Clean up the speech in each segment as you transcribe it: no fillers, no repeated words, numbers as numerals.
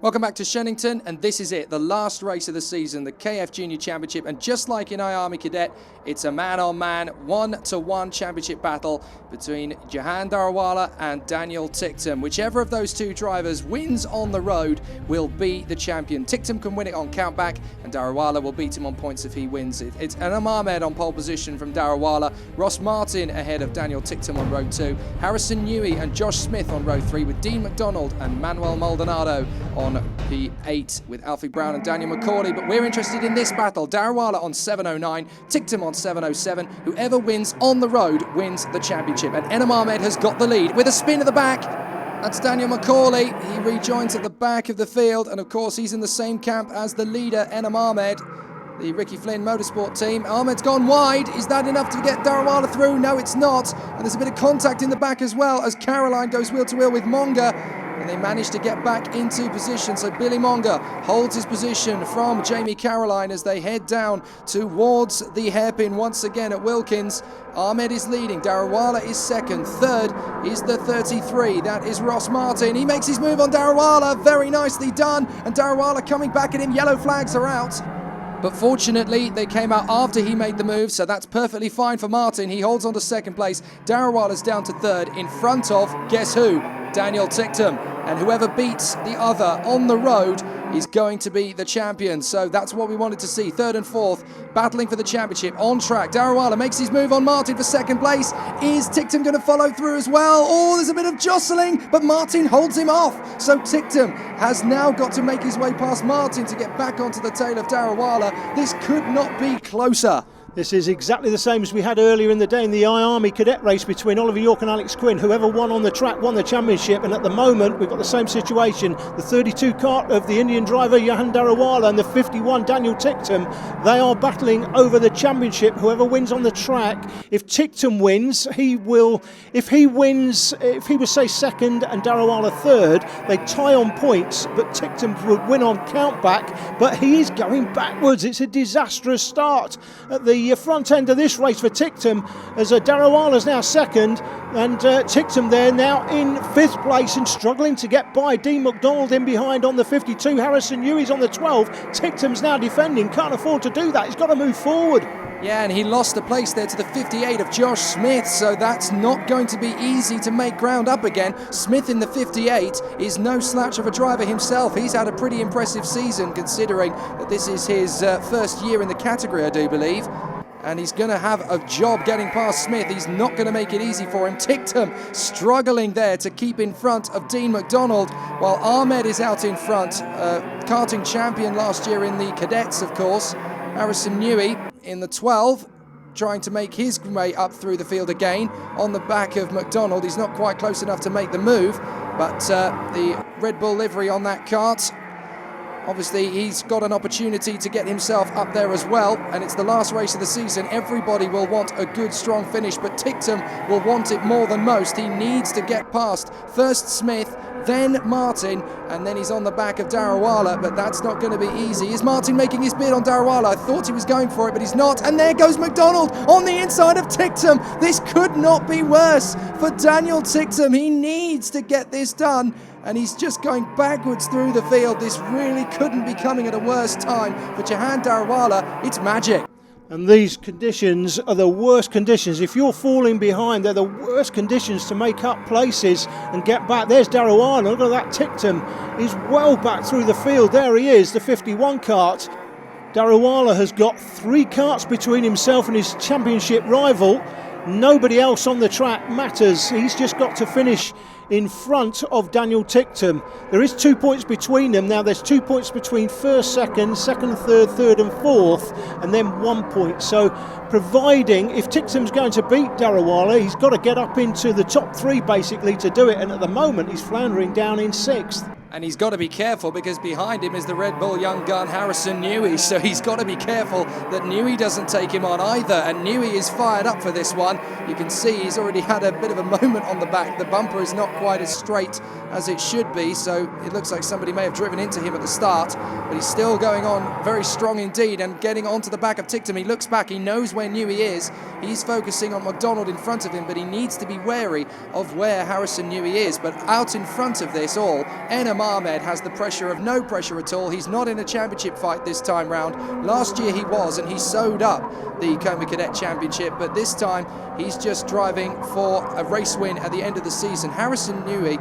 Welcome back to Shenington, and this is it, the last race of the season, the KF Junior Championship. And just like in Army Cadet, it's a man-on-man, one-to-one championship battle between Jahan Darawala and Daniel Ticktum. Whichever of those two drivers wins on the road will be the champion. Ticktum can win it on countback, and Darawala will beat him on points if he wins it. It's Anam Ahmed on pole position from Darawala, Ross Martin ahead of Daniel Ticktum on row 2, Harrison Newey and Josh Smith on row 3, with Dean McDonald and Manuel Maldonado on P8 with Alfie Brown and Daniel McCauley. But we're interested in this battle. Darawala on 709, Ticktum on 707. Whoever wins on the road wins the championship. And Anam Ahmed has got the lead with a spin at the back. That's Daniel McCauley. He rejoins at the back of the field, and of course he's in the same camp as the leader, Anam Ahmed, the Ricky Flynn Motorsport team. Ahmed's gone wide. Is that enough to get Darawala through? No, it's not. And there's a bit of contact in the back as well as Caroline goes wheel to wheel with Monga. And they manage to get back into position. So Billy Monga holds his position from Jamie Caroline as they head down towards the hairpin once again at Wilkins. Ahmed is leading. Darawala is second. Third is the 33. That is Ross Martin. He makes his move on Darawala. Very nicely done. And Darawala coming back at him. Yellow flags are out. But fortunately, they came out after he made the move, so that's perfectly fine for Martin. He holds on to second place. Darawala's down to third in front of, guess who? Daniel Ticktum. And whoever beats the other on the road is going to be the champion. So that's what we wanted to see. Third and fourth, battling for the championship on track. Darawala makes his move on Martin for second place. Is Ticktum going to follow through as well? Oh, there's a bit of jostling, but Martin holds him off. So Ticktum has now got to make his way past Martin to get back onto the tail of Darawala. This could not be closer. This is exactly the same as we had earlier in the day in the Army Cadet race between Oliver York and Alex Quinn. Whoever won on the track won the championship, and at the moment we've got the same situation. The 32 Kart of the Indian driver Jahan Darawala and the 51 Daniel Ticktum, they are battling over the championship. Whoever wins on the track, if Ticktum wins, if he was say second and Darawala third, they tie on points, but Ticktum would win on countback, but he is going backwards. It's a disastrous start at the front end of this race for Ticktum, as Darawala's now second, and Ticktum there now in fifth place and struggling to get by. Dean McDonald in behind on the 52, Harrison Newey's on the 12. Ticktum's now defending, can't afford to do that, he's got to move forward. Yeah, and he lost a place there to the 58 of Josh Smith, so that's not going to be easy to make ground up again. Smith in the 58 is no slouch of a driver himself. He's had a pretty impressive season considering that this is his first year in the category, I do believe. And he's going to have a job getting past Smith. He's not going to make it easy for him. Ticktum struggling there to keep in front of Dean McDonald, while Ahmed is out in front. Karting champion last year in the cadets, of course. Harrison Newey in the 12, trying to make his way up through the field again on the back of McDonald. He's not quite close enough to make the move, but the Red Bull livery on that kart, obviously he's got an opportunity to get himself up there as well, and it's the last race of the season. Everybody will want a good strong finish, but Ticktum will want it more than most. He needs to get past first Smith, then Martin, and then he's on the back of Darawala, but that's not going to be easy. Is Martin making his bid on Darawala? I thought he was going for it, but he's not. And there goes McDonald on the inside of Ticktum. This could not be worse for Daniel Ticktum. He needs to get this done, and he's just going backwards through the field. This really couldn't be coming at a worse time for Jahan Darawala. It's magic. And these conditions are the worst conditions. If you're falling behind, they're the worst conditions to make up places and get back. There's Darawala. Look at that. Ticktum is well back through the field. There he is, the 51 kart. Darawala has got 3 karts between himself and his championship rival. Nobody else on the track matters. He's just got to finish in front of Daniel Ticktum. There is 2 points between them. Now there's 2 points between first, second, third and fourth, and then 1 point. So providing, if Ticktum's going to beat Darawala, he's got to get up into the top 3 basically to do it, and at the moment he's floundering down in 6th. And he's got to be careful because behind him is the Red Bull young gun Harrison Newey, so he's got to be careful that Newey doesn't take him on either. And Newey is fired up for this one. You can see he's already had a bit of a moment on the back. The bumper is not quite as straight as it should be, so it looks like somebody may have driven into him at the start, but he's still going on very strong indeed and getting onto the back of Ticktum. He looks back, he knows where Newey is. He's focusing on McDonald in front of him, but he needs to be wary of where Harrison Newey is. But out in front of this all, Anam Ahmed has the pressure of no pressure at all. He's not in a championship fight this time round. Last year he was, and he sewed up the Koma Cadet Championship, but this time he's just driving for a race win at the end of the season. Harrison Newey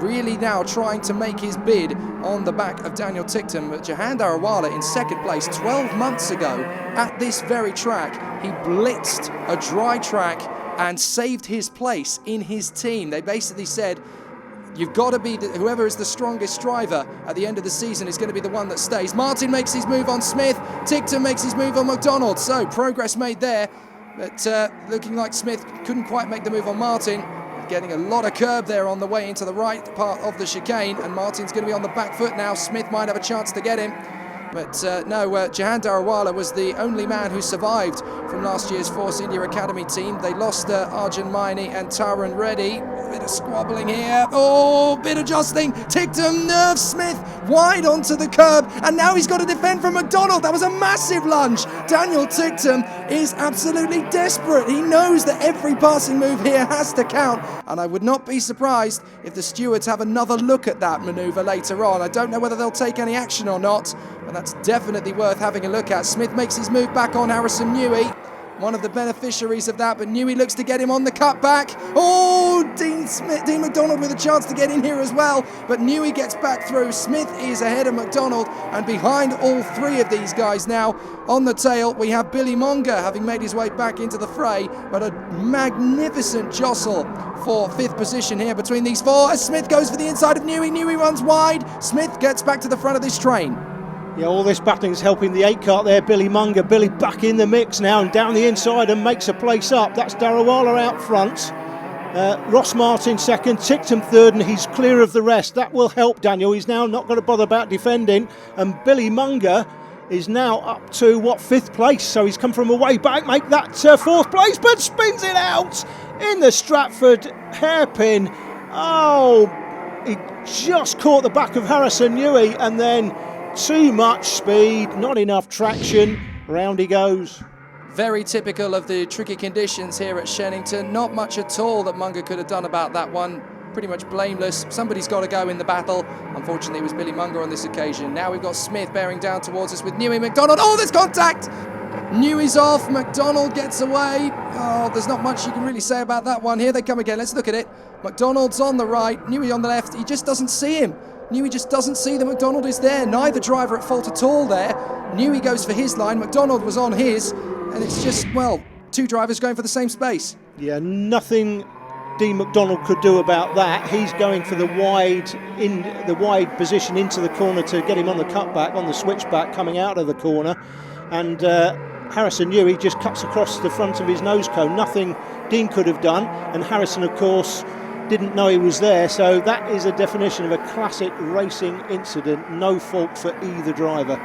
really now trying to make his bid on the back of Daniel Ticktum. But Jahan Darawala in second place 12 months ago at this very track. He blitzed a dry track and saved his place in his team. They basically said, you've got to be, whoever is the strongest driver at the end of the season is going to be the one that stays. Martin makes his move on Smith. Ticktum makes his move on McDonald. So progress made there, but looking like Smith couldn't quite make the move on Martin. Getting a lot of curb there on the way into the right part of the chicane, and Martin's going to be on the back foot now. Smith might have a chance to get him. But no, Jahan Darawala was the only man who survived from last year's Force India Academy team. They lost Arjun Maini and Taran Reddy. Bit of squabbling here. Oh, bit of jostling. Ticktum nerves Smith wide onto the curb, and now he's got to defend from McDonald. That was a massive lunge. Daniel Ticktum is absolutely desperate. He knows that every passing move here has to count, and I would not be surprised if the stewards have another look at that manoeuvre later on. I don't know whether they'll take any action or not, but that's definitely worth having a look at. Smith makes his move back on Harrison Newey, one of the beneficiaries of that, but Newey looks to get him on the cutback. Oh, Dean McDonald with a chance to get in here as well, but Newey gets back through. Smith is ahead of McDonald, and behind all three of these guys now on the tail, we have Billy Monga having made his way back into the fray, but a magnificent jostle for fifth position here between these four as Smith goes for the inside of Newey. Newey runs wide. Smith gets back to the front of this train. Yeah, all this battling is helping the 8 kart there, Billy Munger. Billy back in the mix now and down the inside and makes a place up. That's Darawala out front. Ross Martin second, Ticktum third, and he's clear of the rest. That will help Daniel. He's now not going to bother about defending. And Billy Munger is now up to, fifth place. So he's come from a way back, make that fourth place, but spins it out in the Stratford hairpin. Oh, he just caught the back of Harrison Newey, and then too much speed, not enough traction, round he goes. Very typical of the tricky conditions here at Shenington. Not much at all that Munger could have done about that one. Pretty much blameless. Somebody's got to go in the battle. Unfortunately, it was Billy Munger on this occasion. Now we've got Smith bearing down towards us with Newey. McDonald. Oh, there's contact! Newey's off. McDonald gets away. Oh, there's not much you can really say about that one. Here they come again. Let's look at it. McDonald's on the right. Newey on the left. He just doesn't see him. Newey just doesn't see that McDonald is there. Neither driver at fault at all there. Newey goes for his line. McDonald was on his. And it's just, two drivers going for the same space. Yeah, nothing Dean McDonald could do about that. He's going for the wide position into the corner to get him on the cutback, on the switchback coming out of the corner. And Harrison Newey just cuts across the front of his nose cone. Nothing Dean could have done. And Harrison, of course, didn't know he was there, so that is a definition of a classic racing incident. No fault for either driver.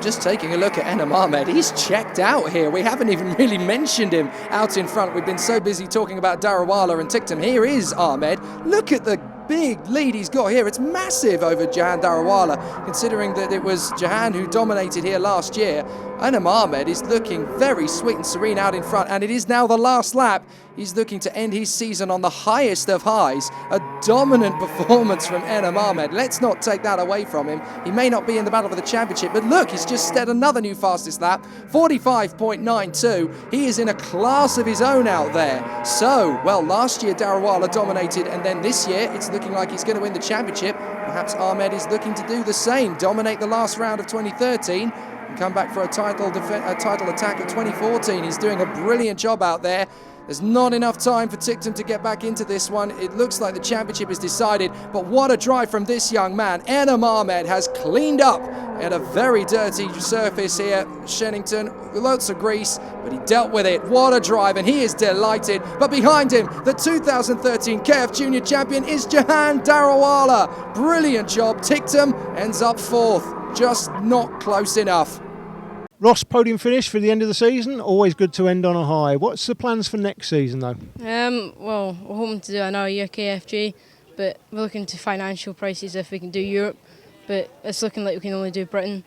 Just taking a look at Enam Ahmed, he's checked out here. We haven't even really mentioned him out in front. We've been so busy talking about Darawala and Ticktum. Here is Ahmed. Look at the big lead he's got here. It's massive over Jahan Darawala, considering that it was Jahan who dominated here last year. Enam Ahmed is looking very sweet and serene out in front, and it is now the last lap. He's looking to end his season on the highest of highs. A dominant performance from Enam Ahmed. Let's not take that away from him. He may not be in the battle for the championship, but look, he's just set another new fastest lap, 45.92. He is in a class of his own out there. So, last year Darawala dominated, and then this year it's looking like he's going to win the championship. Perhaps Ahmed is looking to do the same, dominate the last round of 2013 and come back for a title attack of 2014. He's doing a brilliant job out there. There's not enough time for Ticktum to get back into this one. It looks like the championship is decided, but what a drive from this young man. Enam Ahmed has cleaned up at a very dirty surface here, Shenington, lots of grease, but he dealt with it. What a drive, and he is delighted. But behind him, the 2013 KF Junior champion is Jahan Darawala. Brilliant job. Ticktum ends up fourth, just not close enough. Ross, podium finish for the end of the season. Always good to end on a high. What's the plans for next season, though? We're hoping to do another year KFG, but we're looking to financial prices if we can do Europe, but it's looking like we can only do Britain.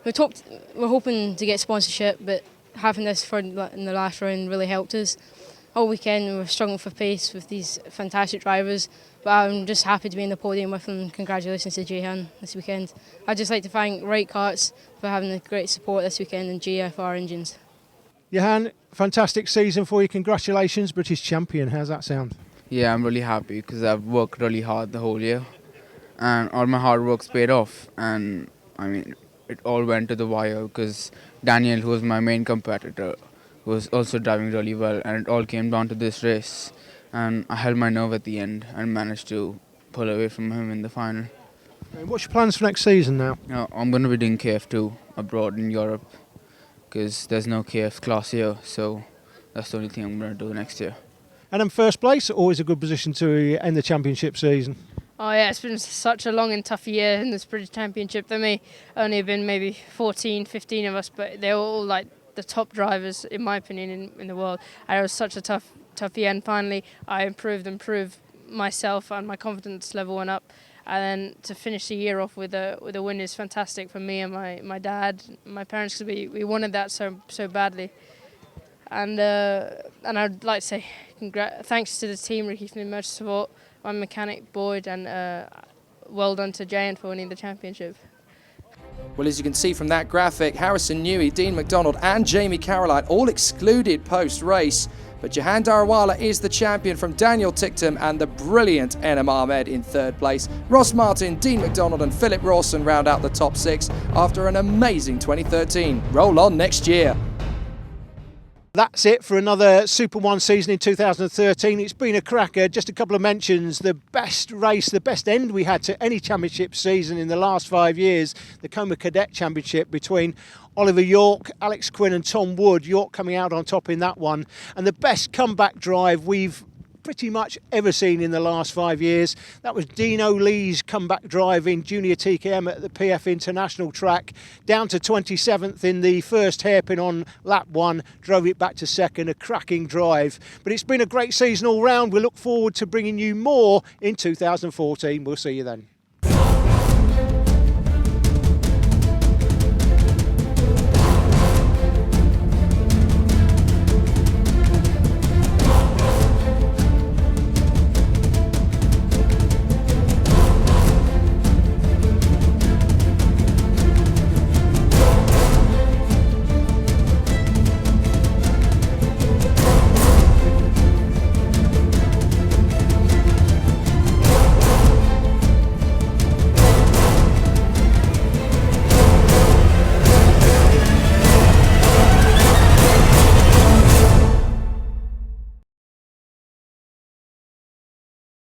We're hoping to get sponsorship, but having this in the last round really helped us. all weekend we were struggling for pace with these fantastic drivers, but I'm just happy to be in the podium with them. Congratulations to Jehan this weekend. I'd just like to thank Wright Karts for having the great support this weekend and GFR Engines. Johan, fantastic season for you. Congratulations, British champion. How's that sound? Yeah, I'm really happy because I've worked really hard the whole year and all my hard work's paid off, and I mean it all went to the wire because Daniel, who was my main competitor, was also driving really well, and it all came down to this race, and I held my nerve at the end and managed to pull away from him in the final. What's your plans for next season now? I'm going to be doing KF2 abroad in Europe because there's no KF class here, so that's the only thing I'm going to do next year. And in first place, always a good position to end the championship season. Oh yeah, it's been such a long and tough year in this British Championship. There may only have been maybe 14, 15 of us, but they're all like the top drivers, in my opinion, in the world. And it was such a tough year, and finally I improved myself, and my confidence level went up. And then to finish the year off with a win is fantastic for me and my dad, my parents, because we wanted that so badly. And I'd like to say thanks to the team, Ricky, for the motor support, my mechanic Boyd, and well done to Jayan for winning the championship. Well, as you can see from that graphic, Harrison Newey, Dean McDonald and Jamie Caroline all excluded post-race. But Jahan Darawala is the champion from Daniel Ticktum, and the brilliant Enem Ahmed in third place. Ross Martin, Dean McDonald and Philip Rawson round out the top 6 after an amazing 2013. Roll on next year. That's it for another Super 1 season in 2013. It's been a cracker. Just a couple of mentions. The best race, the best end we had to any championship season in the last 5 years, the Coma Cadet Championship between Oliver York, Alex Quinn and Tom Wood. York coming out on top in that one. And the best comeback drive we've pretty much ever seen in the last 5 years. That was Dino Lee's comeback drive in Junior TKM at the PF International track, down to 27th in the first hairpin on lap 1, drove it back to second, a cracking drive. But it's been a great season all round. We look forward to bringing you more in 2014. We'll see you then.